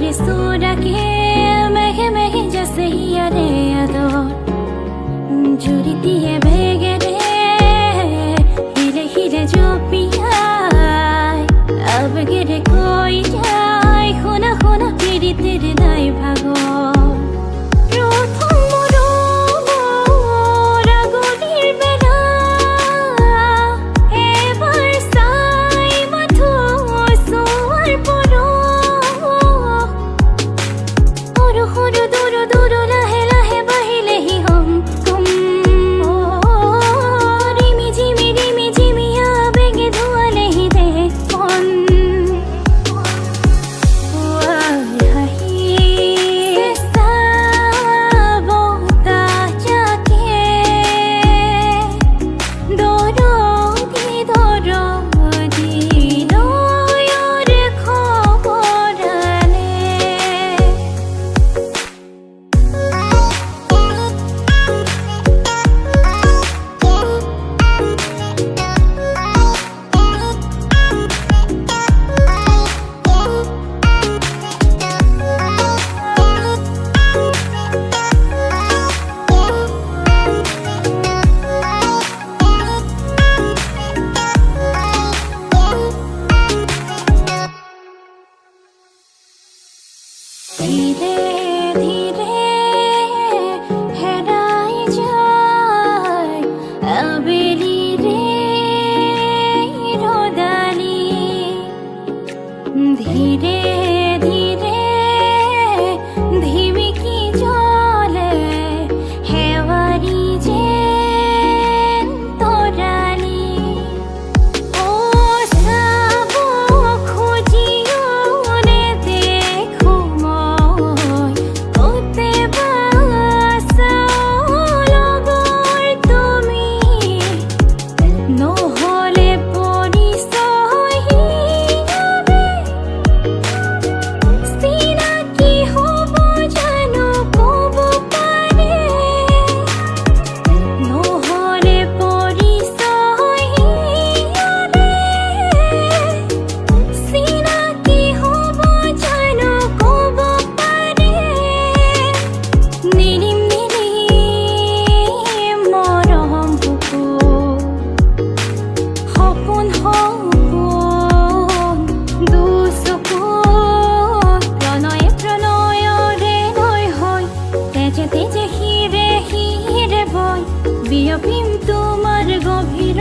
চোৰাকে মেঘে মেঘে যাছে হিয়াৰে আদৰ জুৰিটিয়ে বেগেৰে হিৰে হিৰে জপিয়াই আবেগেৰে কৈ যায় শুনা শুনা পীড়িতেৰে নাই ভাগৰ ধীরে ধীরে হেরাই যায় আবেলি রে রোদালি ধীরে ধীরে ধিমিকি জলে হেওয়ারি যে তোরালি ও সাব খুঁজিও রে দেখো বিয়পিম তোমাৰ গভীৰ